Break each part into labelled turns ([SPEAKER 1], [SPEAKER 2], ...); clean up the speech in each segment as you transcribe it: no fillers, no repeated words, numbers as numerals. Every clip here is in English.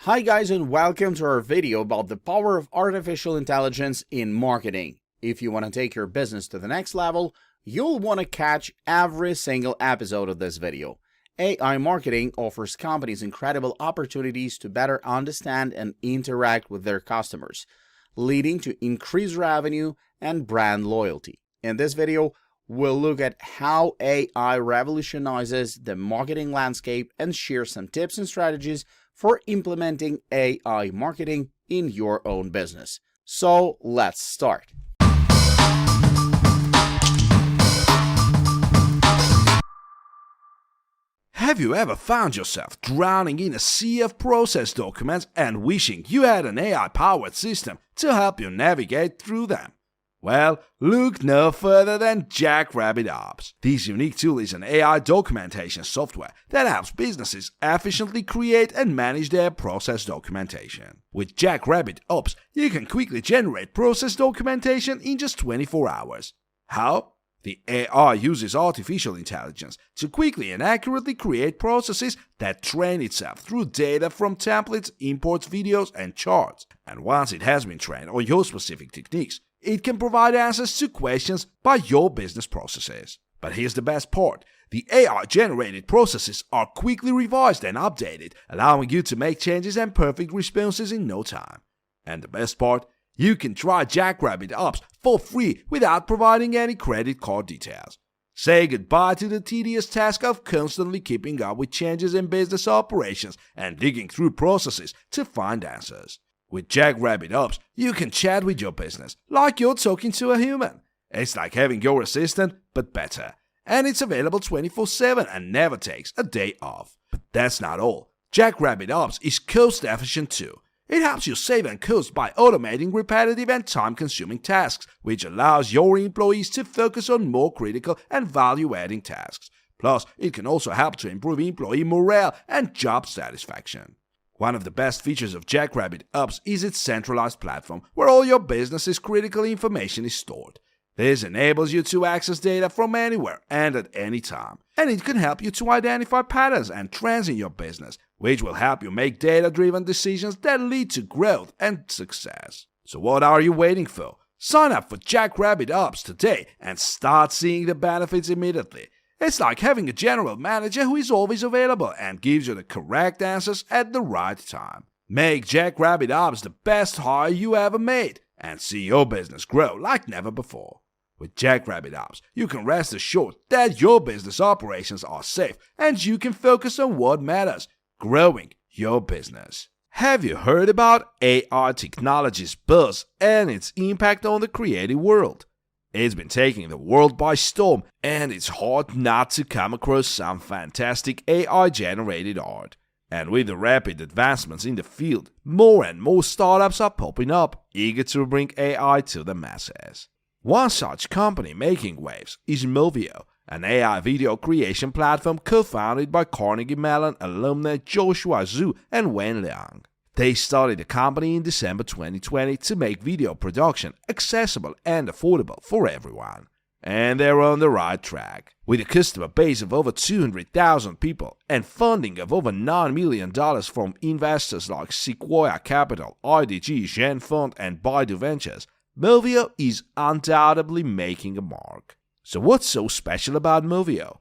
[SPEAKER 1] Hi guys, and welcome to our video about the power of artificial intelligence in marketing. If you want to take your business to the next level, you'll want to catch every single episode of this video. AI marketing offers companies incredible opportunities to better understand and interact with their customers, leading to increased revenue and brand loyalty. In this video, we'll look at how AI revolutionizes the marketing landscape and share some tips and strategies for implementing AI marketing in your own business. So let's start.
[SPEAKER 2] Have you ever found yourself drowning in a sea of process documents and wishing you had an AI-powered system to help you navigate through them? Well, look no further than Jackrabbit Ops. This unique tool is an AI documentation software that helps businesses efficiently create and manage their process documentation. With Jackrabbit Ops, you can quickly generate process documentation in just 24 hours. How? The AI uses artificial intelligence to quickly and accurately create processes that train itself through data from templates, imports, videos, and charts. And once it has been trained on your specific techniques, it can provide answers to questions by your business processes. But here's the best part. The AI-generated processes are quickly revised and updated, allowing you to make changes and perfect responses in no time. And the best part? You can try Jackrabbit Ops for free without providing any credit card details. Say goodbye to the tedious task of constantly keeping up with changes in business operations and digging through processes to find answers. With Jackrabbit Ops, you can chat with your business like you're talking to a human. It's like having your assistant, but better. And it's available 24/7 and never takes a day off. But that's not all. Jackrabbit Ops is cost efficient too. It helps you save on cost by automating repetitive and time-consuming tasks, which allows your employees to focus on more critical and value-adding tasks. Plus, it can also help to improve employee morale and job satisfaction. One of the best features of Jackrabbit Ops is its centralized platform where all your business's critical information is stored. This enables you to access data from anywhere and at any time, and it can help you to identify patterns and trends in your business, which will help you make data-driven decisions that lead to growth and success. So what are you waiting for? Sign up for Jackrabbit Ops today and start seeing the benefits immediately. It's like having a general manager who is always available and gives you the correct answers at the right time. Make Jackrabbit Ops the best hire you ever made and see your business grow like never before. With Jackrabbit Ops, you can rest assured that your business operations are safe and you can focus on what matters, growing your business. Have you heard about AI technology's buzz and its impact on the creative world? It's been taking the world by storm, and it's hard not to come across some fantastic AI-generated art. And with the rapid advancements in the field, more and more startups are popping up, eager to bring AI to the masses. One such company making waves is Movio, an AI video creation platform co-founded by Carnegie Mellon alumni Joshua Zhu and Wen Liang. They started the company in December 2020 to make video production accessible and affordable for everyone. And they're on the right track. With a customer base of over 200,000 people and funding of over $9 million from investors like Sequoia Capital, IDG, Gen Fund, and Baidu Ventures, Movio is undoubtedly making a mark. So what's so special about Movio?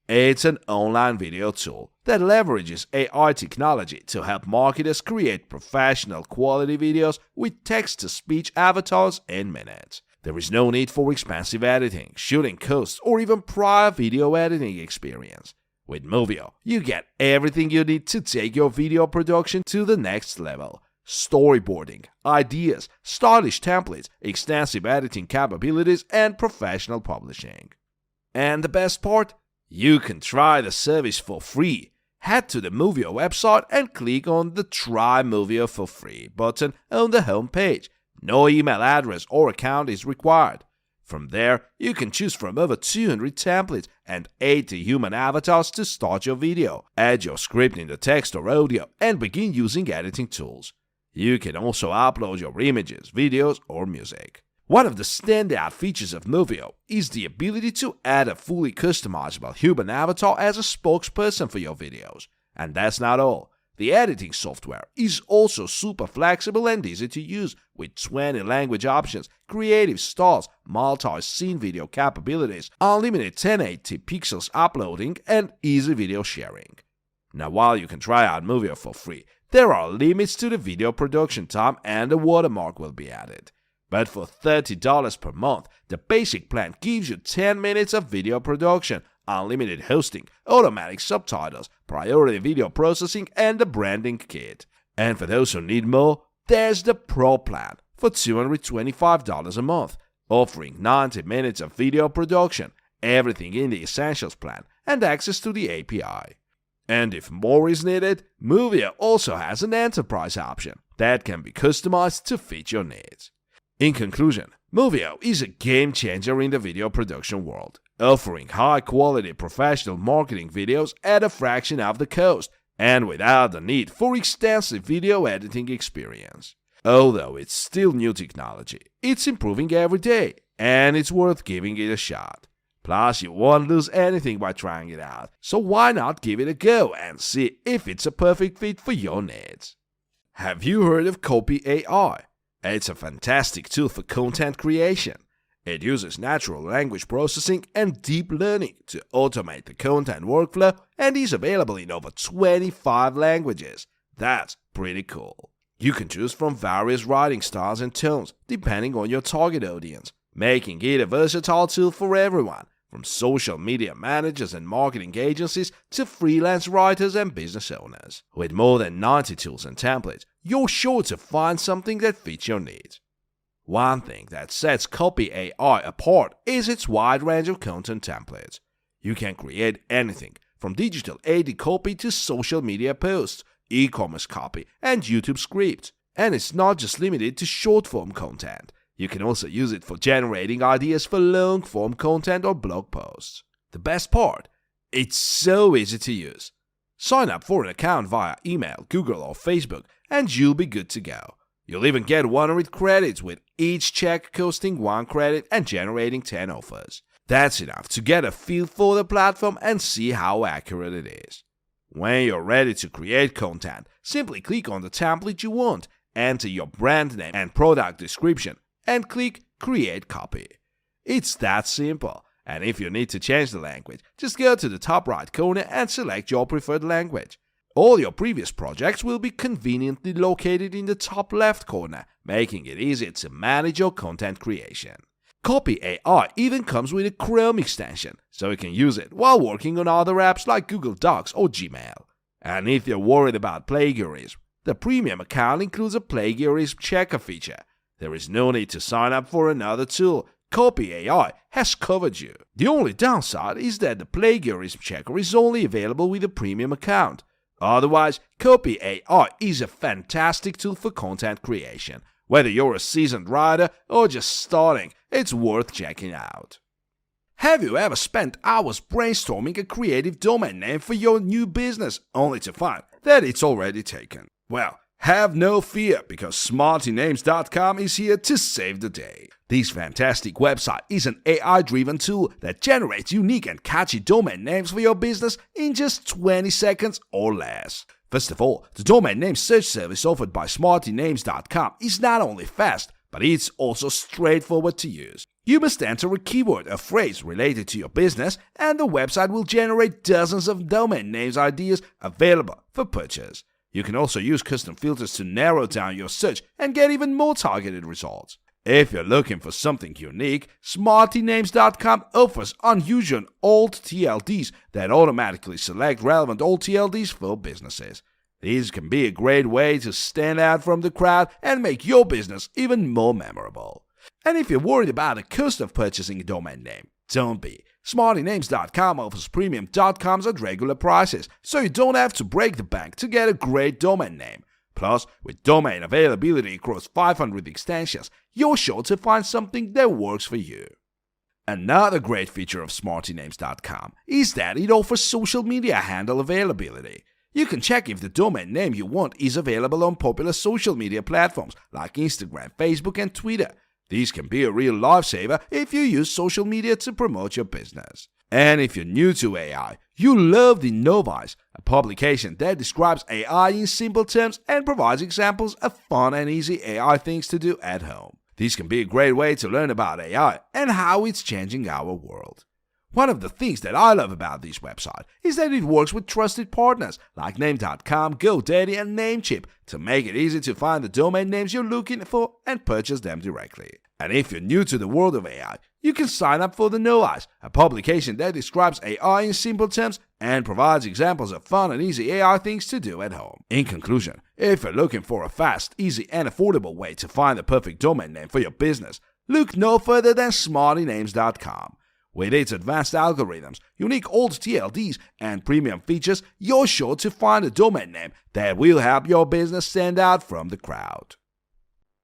[SPEAKER 2] It's an online video tool that leverages AI technology to help marketers create professional quality videos with text-to-speech avatars in minutes. There is no need for expensive editing, shooting costs, or even prior video editing experience. With Movio, you get everything you need to take your video production to the next level. Storyboarding, ideas, stylish templates, extensive editing capabilities, and professional publishing. And the best part? You can try the service for free. Head to the Movio website and click on the Try Movio for Free button on the home page. No email address or account is required. From there, you can choose from over 200 templates and 80 human avatars to start your video, add your script in the text or audio, and begin using editing tools. You can also upload your images, videos, or music. One of the standout features of Movio is the ability to add a fully customizable human avatar as a spokesperson for your videos. And that's not all. The editing software is also super flexible and easy to use, with 20 language options, creative styles, multi-scene video capabilities, unlimited 1080 pixels uploading, and easy video sharing. Now, while you can try out Movio for free, there are limits to the video production time and a watermark will be added. But for $30 per month, the basic plan gives you 10 minutes of video production, unlimited hosting, automatic subtitles, priority video processing, and the branding kit. And for those who need more, there's the Pro plan for $225 a month, offering 90 minutes of video production, everything in the Essentials plan, and access to the API. And if more is needed, Movio also has an enterprise option that can be customized to fit your needs. In conclusion, Movio is a game changer in the video production world, offering high-quality professional marketing videos at a fraction of the cost and without the need for extensive video editing experience. Although it's still new technology, it's improving every day, and it's worth giving it a shot. Plus, you won't lose anything by trying it out, so why not give it a go and see if it's a perfect fit for your needs? Have you heard of Copy AI? It's a fantastic tool for content creation. It uses natural language processing and deep learning to automate the content workflow and is available in over 25 languages. That's pretty cool. You can choose from various writing styles and tones depending on your target audience, making it a versatile tool for everyone, from social media managers and marketing agencies to freelance writers and business owners. With more than 90 tools and templates, you're sure to find something that fits your needs. One thing that sets Copy AI apart is its wide range of content templates. You can create anything from digital AD copy to social media posts, e-commerce copy, and YouTube scripts. And it's not just limited to short-form content. You can also use it for generating ideas for long-form content or blog posts. The best part? It's so easy to use. Sign up for an account via email, Google, or Facebook, and you'll be good to go. You'll even get 100 credits, with each check costing 1 credit and generating 10 offers. That's enough to get a feel for the platform and see how accurate it is. When you're ready to create content, simply click on the template you want, enter your brand name and product description, and click Create Copy. It's that simple, and if you need to change the language, just go to the top right corner and select your preferred language. All your previous projects will be conveniently located in the top left corner, making it easier to manage your content creation. Copy AI even comes with a Chrome extension, so you can use it while working on other apps like Google Docs or Gmail. And if you're worried about plagiarism, the premium account includes a plagiarism checker feature. There is no need to sign up for another tool. Copy AI has covered you. The only downside is that the plagiarism checker is only available with a premium account. Otherwise, Copy AI is a fantastic tool for content creation. Whether you're a seasoned writer or just starting, it's worth checking out. Have you ever spent hours brainstorming a creative domain name for your new business only to find that it's already taken? Well, have no fear, because smartynames.com is here to save the day. This fantastic website is an AI-driven tool that generates unique and catchy domain names for your business in just 20 seconds or less. First of all, the domain name search service offered by smartynames.com is not only fast, but it's also straightforward to use. You must enter a keyword or phrase related to your business, and the website will generate dozens of domain names ideas available for purchase. You can also use custom filters to narrow down your search and get even more targeted results. If you're looking for something unique, smartynames.com offers unusual alt TLDs that automatically select relevant alt TLDs for businesses. These can be a great way to stand out from the crowd and make your business even more memorable. And if you're worried about the cost of purchasing a domain name, don't be. smartynames.com offers premium .coms at regular prices, so you don't have to break the bank to get a great domain name. Plus, with domain availability across 500 extensions, you're sure to find something that works for you. Another great feature of smartynames.com is that it offers social media handle availability. You can check if the domain name you want is available on popular social media platforms like Instagram, Facebook, and Twitter. These can be a real lifesaver if you use social media to promote your business. And if you're new to AI, you love the Unveil, a publication that describes AI in simple terms and provides examples of fun and easy AI things to do at home. This can be a great way to learn about AI and how it's changing our world. One of the things that I love about this website is that it works with trusted partners like Name.com, GoDaddy, and Namecheap to make it easy to find the domain names you're looking for and purchase them directly. And if you're new to the world of AI, you can sign up for the Unveil, a publication that describes AI in simple terms and provides examples of fun and easy AI things to do at home. In conclusion, if you're looking for a fast, easy, and affordable way to find the perfect domain name for your business, look no further than smartynames.com. With its advanced algorithms, unique old TLDs, and premium features, you're sure to find a domain name that will help your business stand out from the crowd.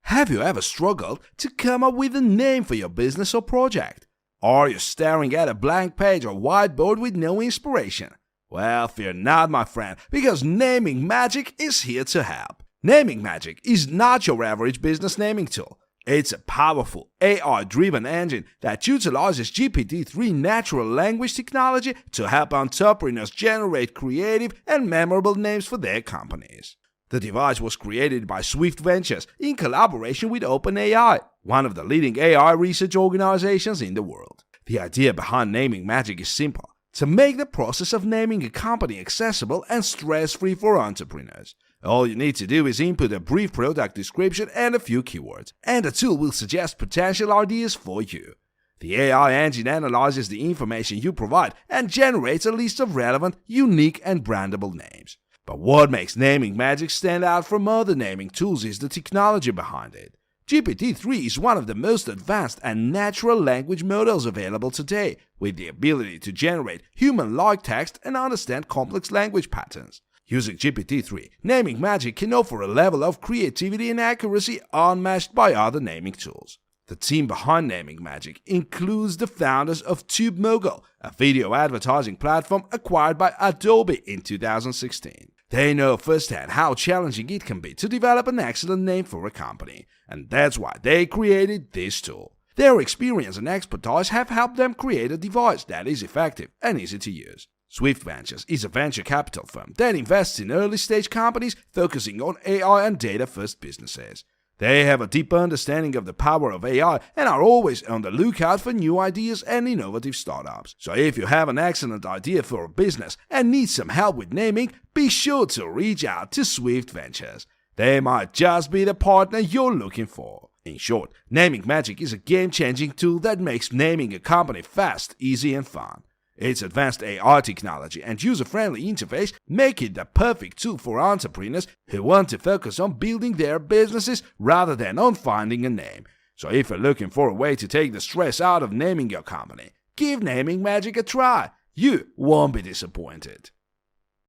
[SPEAKER 2] Have you ever struggled to come up with a name for your business or project? Are you staring at a blank page or whiteboard with no inspiration? Well, fear not, my friend, because Naming Magic is here to help. Naming Magic is not your average business naming tool. It's a powerful AI-driven engine that utilizes GPT-3 natural language technology to help entrepreneurs generate creative and memorable names for their companies. The device was created by Swift Ventures in collaboration with OpenAI, one of the leading AI research organizations in the world. The idea behind Naming Magic is simple: to make the process of naming a company accessible and stress-free for entrepreneurs. All you need to do is input a brief product description and a few keywords, and the tool will suggest potential ideas for you. The AI engine analyzes the information you provide and generates a list of relevant, unique, and brandable names. But what makes Naming Magic stand out from other naming tools is the technology behind it. GPT-3 is one of the most advanced and natural language models available today, with the ability to generate human-like text and understand complex language patterns. Using GPT-3, Naming Magic can offer a level of creativity and accuracy unmatched by other naming tools. The team behind Naming Magic includes the founders of TubeMogul, a video advertising platform acquired by Adobe in 2016. They know firsthand how challenging it can be to develop an excellent name for a company, and that's why they created this tool. Their experience and expertise have helped them create a device that is effective and easy to use. Swift Ventures is a venture capital firm that invests in early-stage companies focusing on AI and data-first businesses. They have a deep understanding of the power of AI and are always on the lookout for new ideas and innovative startups. So if you have an excellent idea for a business and need some help with naming, be sure to reach out to Swift Ventures. They might just be the partner you're looking for. In short, Naming Magic is a game-changing tool that makes naming a company fast, easy, and fun. Its advanced AI technology and user-friendly interface make it the perfect tool for entrepreneurs who want to focus on building their businesses rather than on finding a name. So if you're looking for a way to take the stress out of naming your company, give Naming Magic a try. You won't be disappointed.